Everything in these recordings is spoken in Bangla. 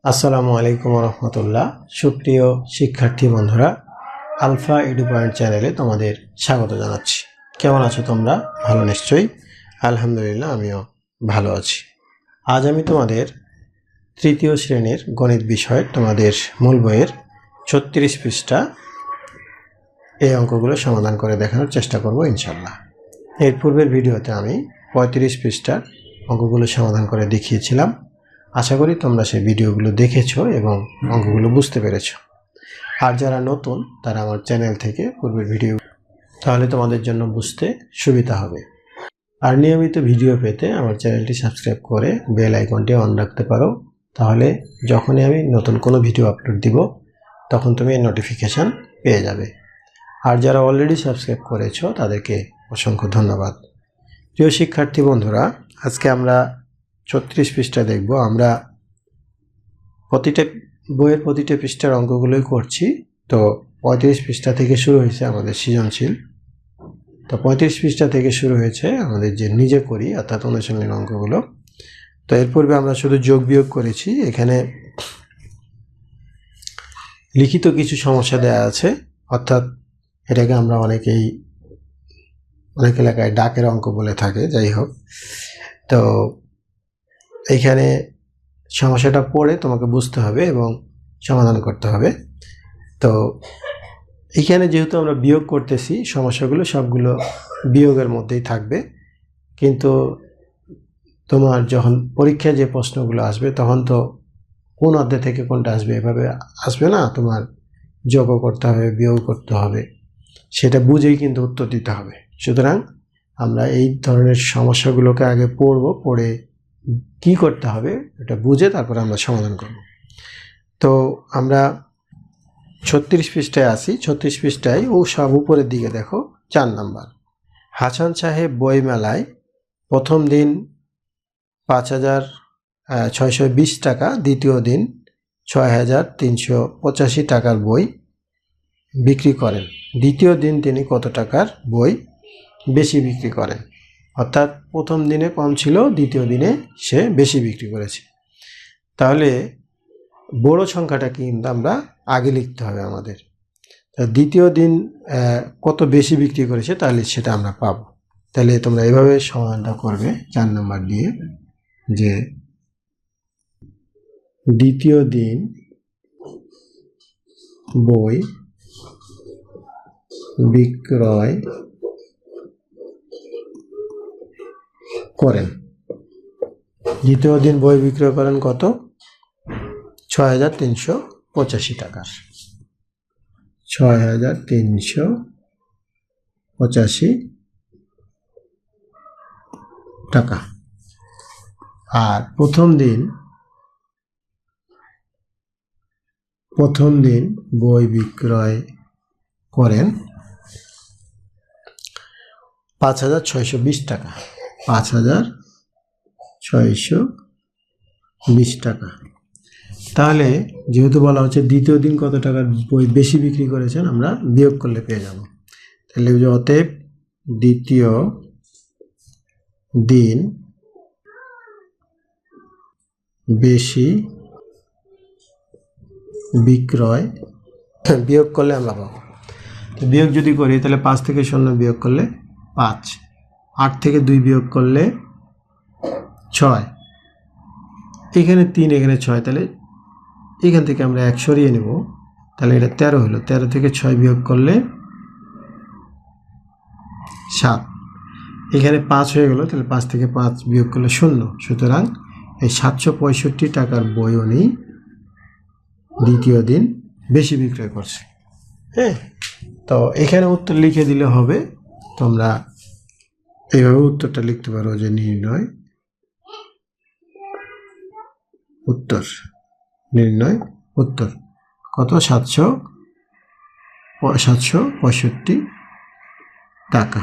আসসালামু আলাইকুম রহমতুল্লাহ। সুপ্রিয় শিক্ষার্থী বন্ধুরা, আলফা এডু পয়েন্ট চ্যানেলে তোমাদের স্বাগত জানাচ্ছি। কেমন আছো তোমরা? ভালো নিশ্চয়ই। আলহামদুলিল্লাহ, আমিও ভালো আছি। আজ আমি তোমাদের তৃতীয় শ্রেণীর গণিত বিষয়ের তোমাদের মূল বইয়ের 36 পৃষ্ঠা এই অঙ্কগুলো সমাধান করে দেখানোর চেষ্টা করব ইনশাল্লাহ। এর পূর্বের ভিডিওতে আমি 35 পৃষ্ঠার অঙ্কগুলো সমাধান করে দেখিয়েছিলাম। আশা করি তোমরা সেই ভিডিওগুলো দেখেছো এবং অঙ্কগুলো বুঝতে পেরেছো। আর যারা নতুন তারা আমার চ্যানেল থেকে পূর্বের ভিডিও, তাহলে তোমাদের জন্য বুঝতে সুবিধা হবে। আর নিয়মিত ভিডিও পেতে আমার চ্যানেলটি সাবস্ক্রাইব করে বেল আইকনটি অন রাখতে পারো, তাহলে যখনই আমি নতুন কোনো ভিডিও আপলোড দিব তখন তুমি নোটিফিকেশান পেয়ে যাবে। আর যারা অলরেডি সাবস্ক্রাইব করেছো তাদেরকে অসংখ্য ধন্যবাদ। প্রিয় শিক্ষার্থী বন্ধুরা, আজকে আমরা 36 পৃষ্ঠা দেখব। আমরা বইয়ের প্রতিটা পৃষ্ঠার অঙ্কগুলোই করছি। তো 35 পৃষ্ঠা থেকে শুরু হয়েছে আমাদের সৃজনশীল। তো 35 পৃষ্ঠা থেকে শুরু হয়েছে আমাদের যে নিজে করি অর্থাৎ অনুশীলনের অঙ্কগুলো। তো এর পূর্বে আমরা শুধু যোগ বিয়োগ করেছি। এখানে লিখিত কিছু সমস্যা দেওয়া আছে, অর্থাৎ এটাকে আমরা অনেক এলাকায় ডাকের অঙ্ক বলে থাকে। যাই হোক, তো এইখানে সমস্যাটা পড়ে তোমাকে বুঝতে হবে এবং সমাধান করতে হবে। তো এইখানে যেহেতু আমরা বিয়োগ করতেছি, সমস্যাগুলো সবগুলো বিয়োগের মধ্যেই থাকবে, কিন্তু তোমার যখন পরীক্ষায় যে প্রশ্নগুলো আসবে তখন তো কোন অধ্যায় থেকে কোনটা আসবে এভাবে আসবে না। তোমার যোগও করতে হবে, বিয়োগ করতে হবে, সেটা বুঝেই কিন্তু উত্তর দিতে হবে। সুতরাং আমরা এই ধরনের সমস্যাগুলোকে আগে পড়ব, পড়ে কি করতে হবে এটা বুঝে তারপরে আমরা সমাধান করব। তো আমরা 36 পৃষ্ঠায় আসি। 36 পৃষ্ঠায় সব উপরের দিকে দেখো 4 নাম্বার। হাসান সাহেব বইমেলায় প্রথম দিন 5,620 টাকা, দ্বিতীয় দিন 6,385 টাকার বই বিক্রি করেন। দ্বিতীয় দিন তিনি কত টাকার বই বেশি বিক্রি করেন? অর্থাৎ প্রথম দিনে কম ছিল, দ্বিতীয় দিনে সে বেশি বিক্রি করেছে। তাহলে বড় সংখ্যাটা কিন্তু আমরা আগে লিখতে হবে আমাদের। দ্বিতীয় দিন কত বেশি বিক্রি করেছে তাহলে সেটা আমরা পাবো। তাহলে তোমরা এভাবে সমাধানটা করবে 4 নাম্বার দিয়ে, যে দ্বিতীয় দিন বই বিক্রয় করেন। দ্বিতীয় দিন বই বিক্রয় করেন কত? 6,385 টাকার। 6,385 টাকা। আর প্রথম দিন বই বিক্রয় করেন 5,620 টাকা। 5,620 টাকা। তাহলে যেহেতু বলা হচ্ছে দ্বিতীয় দিন কত টাকার বই বেশি বিক্রি করেছেন, আমরা বিয়োগ করলে পেয়ে যাব। তাহলে অতএব দ্বিতীয় দিন বেশি বিক্রয়, বিয়োগ করলে আমরা পাবো। তো বিয়োগ যদি করি তাহলে 5 থেকে 0 বিয়োগ করলে 5, 8 থেকে 2 বিয়োগ করলে 6, এখানে 3 এখানে 6, তাহলে এখান থেকে আমরা 1 সরিয়ে নেব, তাহলে এটা 13 হলো। 13 থেকে 6 বিয়োগ করলে 7, এখানে 5 হয়ে গেল, তাহলে 5 থেকে 5 বিয়োগ করলে 0। সুতরাং এই 765 টাকার বই উনি দ্বিতীয় দিন বেশি বিক্রয় করছে। হ্যাঁ, তো এখানে উত্তর লিখে দিলে হবে। তোমরা এইভাবে উত্তরটা লিখতে পারো, যে নির্ণয় উত্তর কত? 765 টাকা।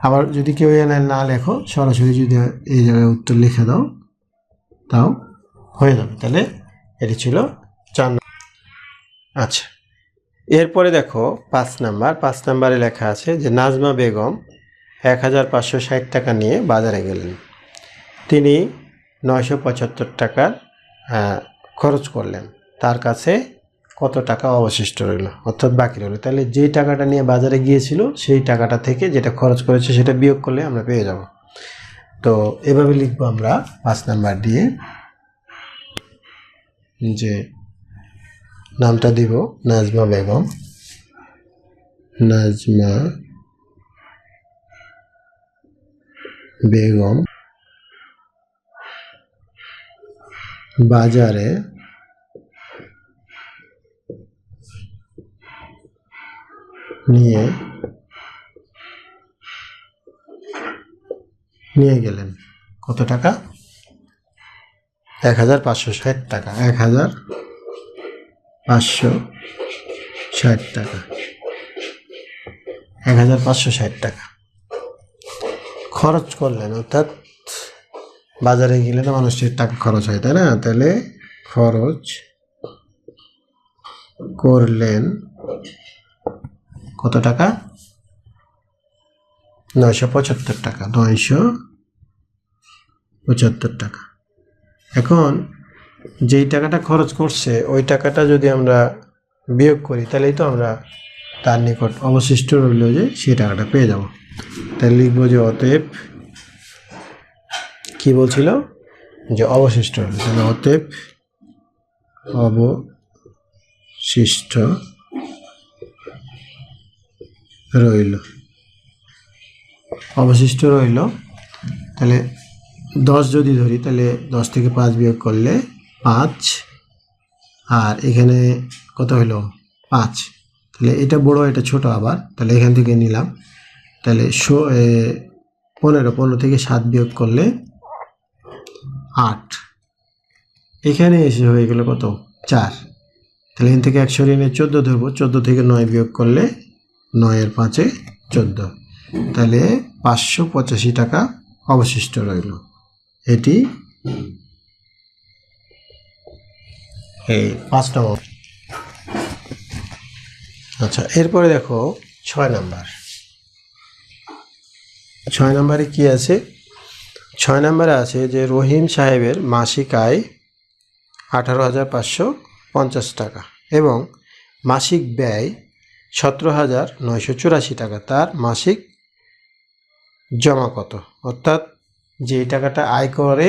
আবার যদি কেউ এখানে না লেখো, সরাসরি যদি এই জায়গায় উত্তর লিখে দাও তাও হয়ে যাবে। তাহলে এটি ছিল 4 নম্বর। আচ্ছা, এরপরে দেখো 5 নাম্বার। 5 নাম্বারে লেখা আছে যে নাজমা বেগম 1,560 টাকা নিয়ে বাজারে গেলেন। তিনি 975 টাকার খরচ করলেন, তার কাছে কত টাকা অবশিষ্ট রইল অর্থাৎ বাকি রইল। তাহলে যেই টাকাটা নিয়ে বাজারে গিয়েছিল সেই টাকাটা থেকে যেটা খরচ করেছে সেটা বিয়োগ করলে আমরা পেয়ে যাব। তো এভাবে লিখব আমরা 5 নাম্বার দিয়ে, যে নামটা দিব নাজমা বেগম, নাজমা বেগম বাজারে নিয়ে গেলেন কত টাকা? 1560 টাকা। 1560 টাকা। 1560 টাকা খরচ করলেন, অর্থাৎ বাজারে গেলে না মানুষের টাকা খরচ হয়, তাই না? তাহলে খরচ করলেন কত টাকা? 975 টাকা। 975 টাকা। এখন যেই টাকাটা খরচ করছে ওই টাকাটা যদি আমরা বিয়োগ করি তাহলেই তো আমরা তার নিকট অবশিষ্ট রইল যে সেই টাকাটা পেয়ে যাব। তাহলে লিখব যে অতএব, কি বলছিল, যে অবশিষ্ট রইল। তাহলে অতএব অবশিষ্ট রইল। তাহলে 10 যদি ধরি তাহলে 10 থেকে 5 বিয়োগ করলে 5, আর এখানে কত হলো? 5। তাহলে এটা বড় এটা ছোট, আবার তাহলে এখান থেকে নিলাম। তাহলে 15 থেকে 7 বিয়োগ করলে 8, এখানে এসে হয়ে গেল কত? 4। তাহলে এখান থেকে 1 সরিয়ে নিয়ে 14 ধরবো। 14 থেকে 9 বিয়োগ করলে 9 এর 5-এ 14। তাহলে 585 টাকা অবশিষ্ট রইল। এটি এই 5 নম্বর। আচ্ছা, এরপরে দেখো 6 নাম্বার। 6 নাম্বারে কি আছে? 6 নাম্বারে আছে যে রহিম সাহেবের মাসিক আয় 18,550 টাকা এবং মাসিক ব্যয় 17,984 টাকা। তার মাসিক জমা কত? অর্থাৎ যে টাকাটা আয় করে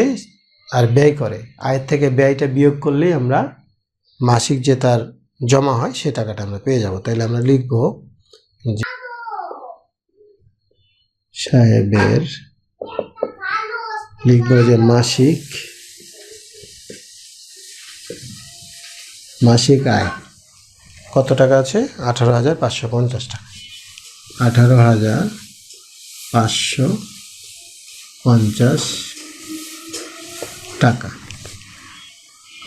আর ব্যয় করে, আয়ের থেকে ব্যয়টা বিয়োগ করলেই আমরা মাসিক যে তার জমা হয় সে টাকাটা আমরা পেয়ে যাব। তাহলে আমরা লিখব যে সাহেবের, লিখব যে মাসিক আয় কত টাকা আছে? 18,550 টাকা। 18,550 টাকা।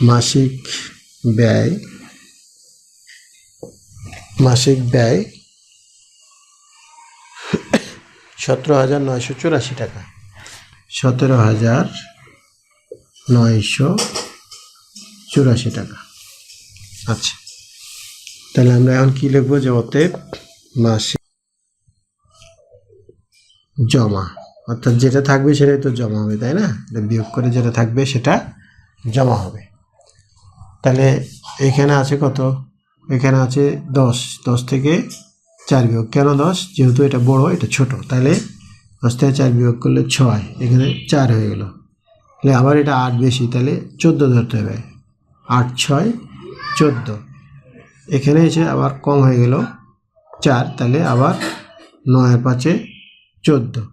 মাসিক ব্যয় 17,984 টাকা। 17,984 টাকা। আচ্ছা, তাহলে আমরা এখন কি লিখবো? যে অতএব মাসিক জমা, অর্থাৎ যেটা থাকবে সেটাই তো জমা হবে, তাই না? বিয়োগ করে যেটা থাকবে সেটা জমা হবে। তাহলে এখানে আছে কত? এখানে আছে 10। 10 থেকে 4 বিয়োগ, কেন 10? যেহেতু এটা বড় এটা ছোট, তাহলে 10 থেকে 4 বিয়োগ করলে 6, এখানে 4 হয়ে গেল। তাহলে আবার এটা 8 বেশি, তাহলে 14 ধরতে হবে। 8 6 14। এখানে এসে আবার কম হয়ে গেল 4, তাহলে আবার 9 এর 5-এ 14,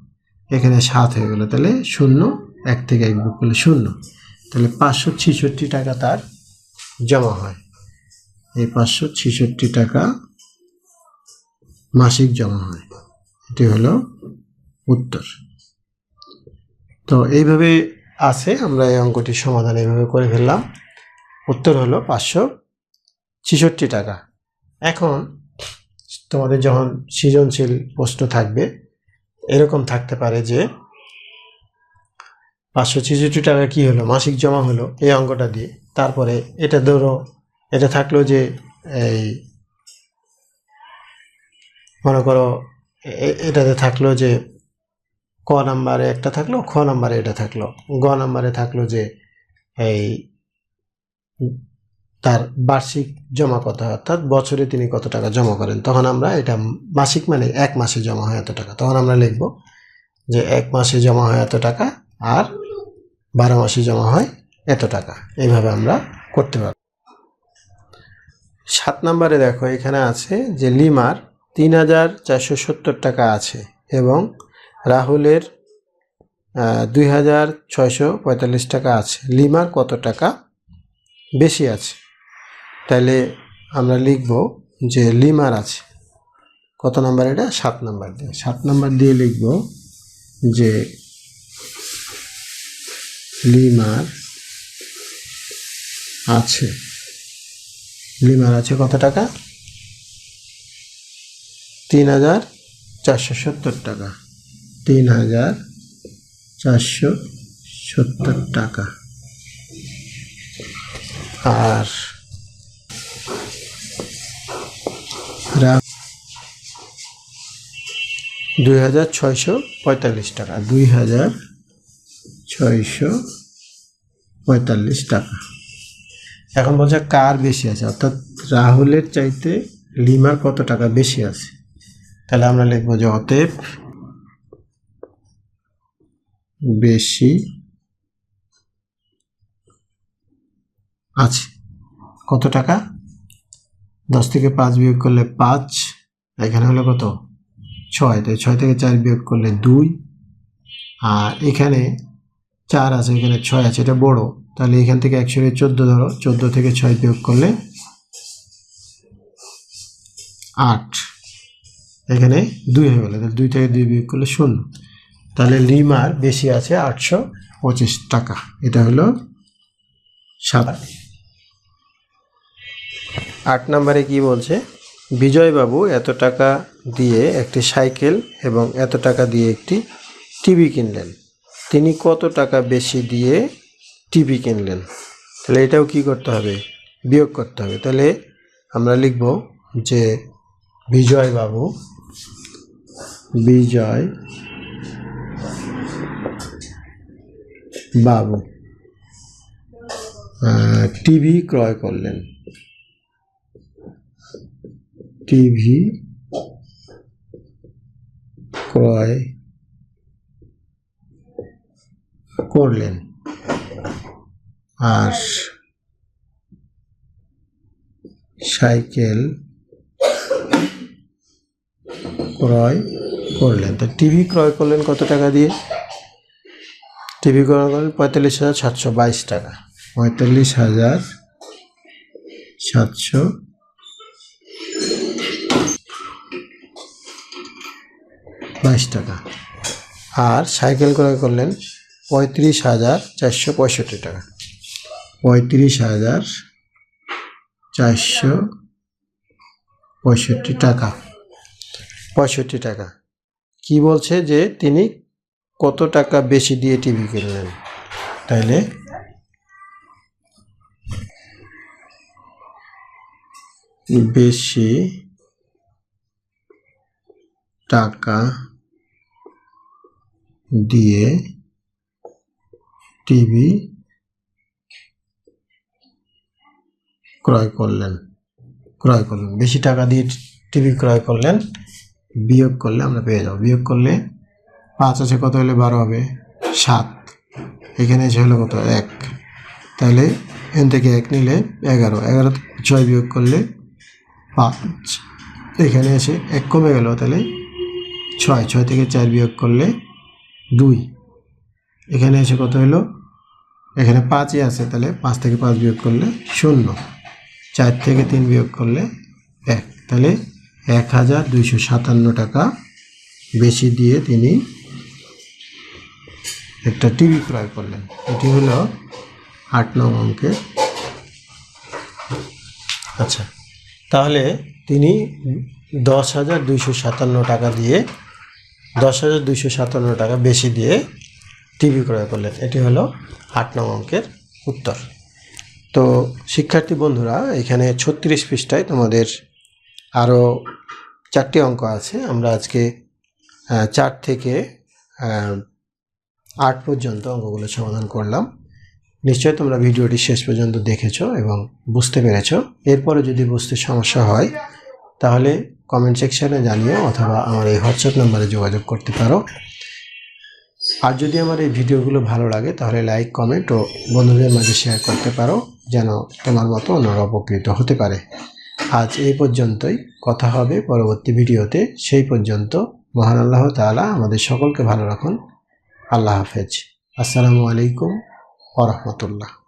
এখানে 7 হয়ে গেল। তাহলে 0, 1 থেকে 1 বিয়োগ করলে 0। তাহলে 566 টাকা তার জমা হয়। এই 566 টাকা মাসিক জমা হয়। এটি হলো উত্তর। তো এইভাবে আছে, আমরা এই অঙ্কটির সমাধান এইভাবে করে ফেললাম। উত্তর হলো 566 টাকা। এখন তোমাদের যখন সৃজনশীল প্রশ্ন থাকবে, এরকম থাকতে পারে যে 566 টাকা কি হলো? মাসিক জমা হলো এই অঙ্কটা দিয়ে। তারপরে এটা ধরো, এটা থাকলো যে এই মনে করো এটাতে থাকলো যে ক নাম্বারে একটা থাকলো, খ নাম্বারে এটা থাকলো, গ নাম্বারে থাকলো যে এই তার বার্ষিক জমা কত হয়, অর্থাৎ বছরে তিনি কত টাকা জমা করেন। তখন আমরা এটা মাসিক মানে এক মাসে জমা হয় এত টাকা, তখন আমরা লিখব যে এক মাসে জমা হয় এত টাকা আর 12 মাসে জমা হয় এত টাকা। এইভাবে আমরা করতে পারব। 7 নম্বরে দেখো এখানে আছে যে লিমার 3470 টাকা আছে এবং রাহুলের 2645 টাকা আছে। লিমার কত টাকা বেশি আছে? তাহলে আমরা লিখব যে লিমার আছে কত নাম্বার, এটা 7 নাম্বার দিয়ে। 7 নাম্বার দিয়ে লিখব যে লিমার আছে, লিমার আছে কত টাকা? 3470 টাকা। 3470 টাকা। আর 2645 টাকা। 2645 টাকা। এখন বলছে কার বেশি আছে, অর্থাৎ রাহুলের চাইতে লিমার কত টাকা বেশি আছে। তাহলে আমরা লিখব যে অতএব বেশি আছে। কত টাকা? 10 থেকে 5 বিয়োগ করলে 5, এখানে হলো কত? 6। তাই 6 থেকে 4 বিয়োগ করলে 2, আর এখানে 4 আছে, এখানে 6 আছে, এটা বড়। তাহলে এখান থেকে 114 ধরো, 14 থেকে 6 বিয়োগ করলে 8, এখানে 2 হয়ে গেল। তাহলে 2 থেকে 2 বিয়োগ করলে 0। তাহলে লিমার বেশি আছে 825 টাকা। এটা হলো 7। 8 নম্বরে কি বলছে? বিজয়বাবু এত টাকা দিয়ে একটি সাইকেল এবং এত টাকা দিয়ে একটি টিভি কিনলেন। তিনি কত টাকা বেশি দিয়ে টিভি কিনলেন? তাহলে এটাও কি করতে হবে? বিয়োগ করতে হবে। তাহলে আমরা লিখব যে বিজয়বাবু টিভি ক্রয় করলেন। টিভি ক্রয় করলেন আর সাইকেল ক্রয় করলেন। তো টিভি ক্রয় করলেন কত টাকা দিয়ে? টিভি ক্রয় করলেন 45,722 টাকা। 45,722 টাকা। আর সাইকেল ক্রয় করলেন 35,465 টাকা। 35,465 টাকা। 65 টাকা। কি বলছে যে তিনি কত টাকা বেশি দিয়ে টিভি কিনলেন? তাইলে বেশি টাকা দিয়ে টিভি ক্রয় করলেন। বেশি টাকা দিয়ে টিভি ক্রয় করলেন। বিয়োগ করলে আমরা পেয়ে যাব। বিয়োগ করলে 5 আছে, কত হলে 12 হবে? 7। এখানে এসে হলো কত? 1। তাহলে এখান থেকে 1 নিলে 11। 11 6 বিয়োগ করলে 5। এখানে এসে 1 কমে গেল, তাহলে 6। 6 থেকে 4 বিয়োগ করলে 2। এখানে এসে কত হলো? এখানে 5ই আছে, তাহলে 5 থেকে 5 বিয়োগ করলে 0। 4 থেকে 3 বিয়োগ করলে 1। তাহলে 1257 টাকা বেশি দিয়ে তিনি একটা টিভি ক্রয় করলেন। এটি হলো 8 নং অঙ্কের। আচ্ছা, তাহলে তিনি 10,257 টাকা দিয়ে 10,257 টাকা বেশি দিয়ে টিভি ক্রয় করলেন। এটি হলো 8 নং অঙ্কের উত্তর। তো শিক্ষার্থী বন্ধুরা, এখানে 36 পৃষ্ঠায় তোমাদের আরও 4টি অঙ্ক আছে। আমরা আজকে 4 থেকে 8 পর্যন্ত অঙ্কগুলো সমাধান করলাম। নিশ্চয়ই তোমরা ভিডিওটি শেষ পর্যন্ত দেখেছো এবং বুঝতে পেরেছো। এরপরে যদি বুঝতে সমস্যা হয় তাহলে কমেন্ট সেকশনে জানিও অথবা আমার এই হোয়াটসঅ্যাপ নম্বরে যোগাযোগ করতে পারো। আর যদি আমার এই ভিডিওগুলো ভালো লাগে তাহলে লাইক, কমেন্ট ও বন্ধুদের মাঝে শেয়ার করতে পারো, যেন তোমার মতো অন্যরা উপকৃত হতে পারে। আজ এই পর্যন্তই, কথা হবে পরবর্তী ভিডিওতে। সেই পর্যন্ত মহান আল্লাহ তাআলা আমাদের সকলকে ভালো রাখুন। আল্লাহ হাফেজ। আসসালামু আলাইকুম ওয়া রাহমাতুল্লাহ।